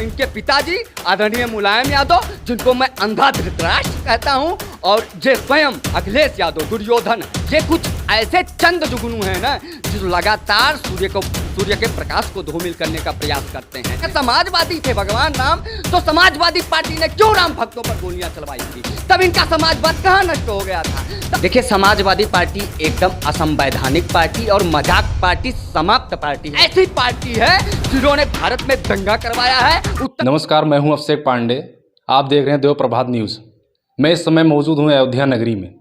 इनके पिताजी आदरणीय मुलायम यादव, जिनको मैं अंधा धृतराष्ट्र कहता हूं, और ये स्वयं अखिलेश यादव दुर्योधन, ये कुछ ऐसे चंद जुगनू हैं ना जो लगातार सूर्य के प्रकाश को धूमिल करने का प्रयास करते हैं। समाजवादी थे भगवान राम, तो समाजवादी पार्टी ने क्यों राम भक्तों पर गोलियां चलवाई थी? तब इनका समाजवाद कहाँ नष्ट हो गया था? देखिए, समाजवादी पार्टी एकदम असंवैधानिक पार्टी और मजाक पार्टी, समाप्त पार्टी है। ऐसी पार्टी है जिन्होंने भारत में दंगा करवाया है। नमस्कार, मैं हूं अभिषेक पांडे। आप देख रहे हैं देव प्रभात न्यूज़। मैं इस समय मौजूद हूं अयोध्या नगरी में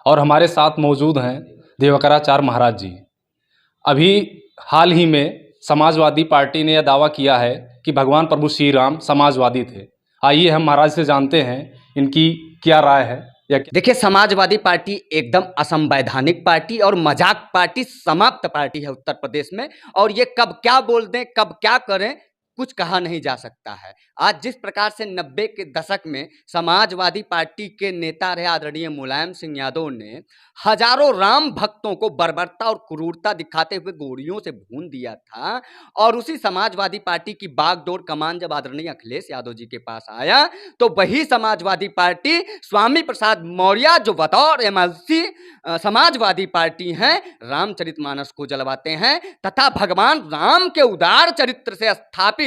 और हमारे साथ मौजूद हैं देवकराचार्य महाराज जी। अभी हाल ही में समाजवादी पार्टी ने यह दावा किया है कि भगवान प्रभु श्री राम समाजवादी थे। आइए हम महाराज से जानते हैं इनकी क्या राय है। देखिए, समाजवादी पार्टी एकदम असंवैधानिक पार्टी और मजाक पार्टी, समाप्त पार्टी है उत्तर प्रदेश में, और ये कब क्या बोल दें, कब क्या करें, कुछ कहा नहीं जा सकता है। आज जिस प्रकार से 90 के दशक में समाजवादी पार्टी के नेता रहे आदरणीय मुलायम सिंह यादव ने हजारों राम भक्तों को बर्बरता और क्रूरता दिखाते हुए गोलियों से भून दिया था, और उसी समाजवादी पार्टी की बागडोर कमान जब आदरणीय अखिलेश यादव जी के पास आया, तो वही समाजवादी पार्टी स्वामी प्रसाद मौर्य, जो बतौर एमएलसी समाजवादी पार्टी हैं, रामचरितमानस को जलवाते हैं तथा भगवान राम के उदार चरित्र से स्थापित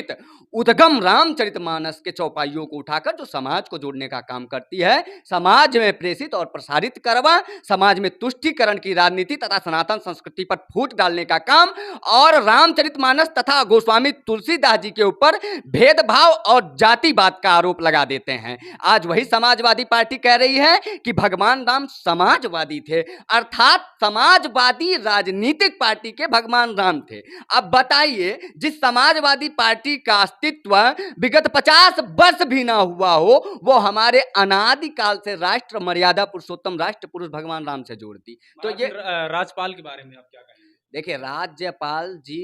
उद्गम रामचरितमानस के चौपाइयों को उठाकर जो समाज को जोड़ने का काम करती है, समाज में प्रेषित और प्रसारित करवा, समाज में तुष्टीकरण की राजनीति तथा सनातन संस्कृति पर फूट डालने का काम, और रामचरितमानस तथा गोस्वामी तुलसीदास जी के ऊपर भेदभाव और जातिवाद का आरोप लगा देते हैं। आज वही समाजवादी पार्टी कह रही है कि भगवान राम समाजवादी थे, अर्थात समाजवादी राजनीतिक पार्टी के भगवान राम थे। अब बताइए, जिस समाजवादी पार्टी का अस्तित्व विगत 50 वर्ष भी ना हुआ हो, वो हमारे अनादिकाल से राष्ट्र मर्यादा पुरुषोत्तम राष्ट्र पुरुष भगवान राम से जोड़ती। तो ये राज्यपाल के बारे में आप क्या कहेंगे? देखिए, राज्यपाल जी,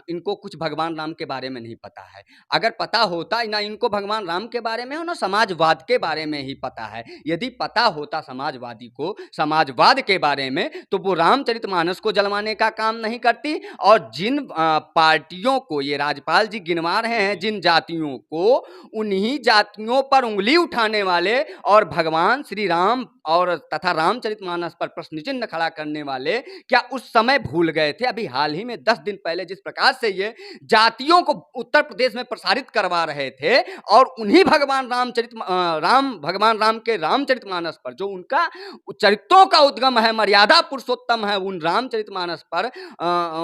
इनको कुछ भगवान राम के बारे में नहीं पता है। अगर पता होता, ना इनको भगवान राम के बारे में हो, ना समाजवाद के बारे में ही पता है। यदि पता होता समाजवादी को समाजवाद के बारे में, तो वो रामचरितमानस को जलवाने का काम नहीं करती। और जिन पार्टियों को ये राज्यपाल जी गिनवा रहे हैं, जिन जातियों को, उन्हीं जातियों पर उंगली उठाने वाले और भगवान श्री राम और तथा रामचरितमानस पर प्रश्न चिन्ह खड़ा करने वाले क्या उस समय भूल गए थे? अभी हाल ही में 10 दिन पहले जिस प्रकार से ये जातियों को उत्तर प्रदेश में प्रसारित करवा रहे थे, और उन्हीं भगवान राम के रामचरितमानस पर, जो उनका चरित्रों का उद्गम है, मर्यादा पुरुषोत्तम है, उन रामचरितमानस पर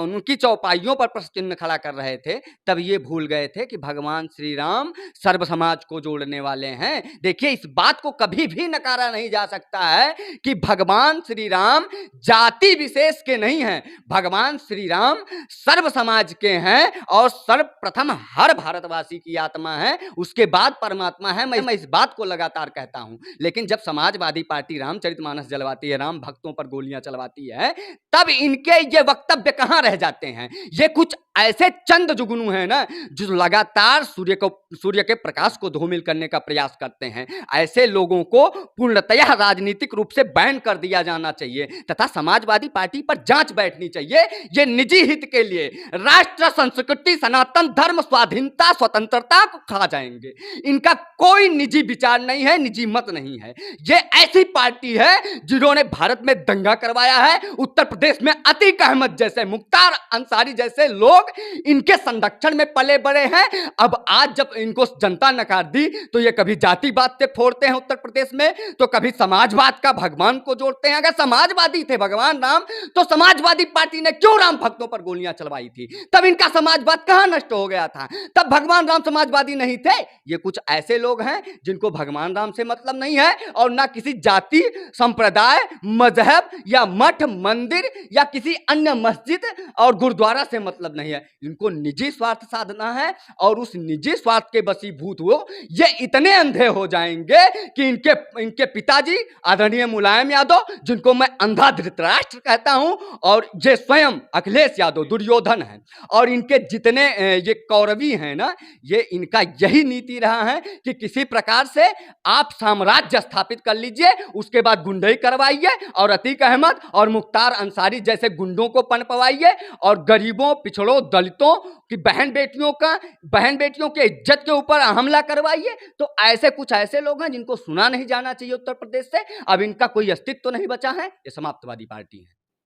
उनकी चौपाइयों पर प्रश्न चिन्ह खड़ा कर रहे थे, तब ये भूल गए थे कि भगवान श्री राम सर्व समाज को जोड़ने वाले हैं। देखिए, इस बात को कभी भी नकारा नहीं जा सकता है कि भगवान श्री राम जाति विशेष के नहीं हैं, भगवान श्री राम सर्व समाज के हैं, और सर्वप्रथम हर भारतवासी की आत्मा है, उसके बाद परमात्मा है। मैं इस बात को लगातार कहता हूं। लेकिन जब समाजवादी पार्टी रामचरितमानस जलवाती है, राम भक्तों पर गोलियां चलवाती है, तब इनके ये वक्तव्य कहां रह जाते हैं? ये कुछ ऐसे चंद जुगनू हैं ना जो लगातार सूर्य के प्रकाश को धूमिल करने का प्रयास करते हैं। ऐसे लोगों को पूर्णतया राजनीतिक रूप से बैन कर दिया जाना चाहिए तथा समाजवादी पार्टी पर जांच बैठनी चाहिए। ये निजी हित के लिए राष्ट्र, संस्कृति, सनातन धर्म, स्वाधीनता, स्वतंत्रता को खा जाएंगे। इनका कोई निजी विचार नहीं है, निजी मत नहीं है। ये ऐसी पार्टी है जिन्होंने भारत में दंगा करवाया है। उत्तर प्रदेश में अतीक अहमद जैसे, मुख्तार अंसारी जैसे लोग इनके संरक्षण में पले बड़े हैं। अब आज जब इनको जनता नकार दी, तो ये कभी जातिवाद से फोड़ते हैं उत्तर प्रदेश में, तो कभी समाजवाद का भगवान को जोड़ते हैं। अगर समाजवादी थे भगवान राम, तो समाजवादी पार्टी ने क्यों राम भक्तों पर गोलियां चलवाई थी? तब इनका समाजवाद कहां नष्ट हो गया था? तब भगवान राम समाजवादी नहीं थे। ये कुछ ऐसे लोग हैं जिनको भगवान राम से मतलब नहीं है, और ना किसी जाति, संप्रदाय, मजहब या मठ, मंदिर या किसी अन्य मस्जिद और गुरुद्वारा से मतलब नहीं है। इनको निजी स्वार्थ साधना है, और उस निजी स्वार्थ के वशीभूत वो ये इतने अंधे हो जाएंगे कि इनके पिताजी आदरणीय मुलायम यादव, जिनको मैं अंधा धृतराष्ट्र कहता हूं, और ये स्वयं अखिलेश यादव दुर्योधन है, और इनके जितने ये कौरवी हैं ना, ये इनका यही नीति रहा है कि किसी प्रकार से आप साम्राज्य स्थापित कर लीजिए, उसके बाद गुंडई करवाइए, और अतीक अहमद और मुख्तार अंसारी जैसे गुंडों को पनपवाइए, और गरीबों, पिछड़ों, तो दलितों की बहन बेटियों के इज्जत के ऊपर हमला करवाइए। तो कुछ ऐसे लोग हैं जिनको सुना नहीं जाना चाहिए उत्तर प्रदेश से। अब इनका कोई अस्तित्व नहीं बचा है। ये समाप्तवादी पार्टी है।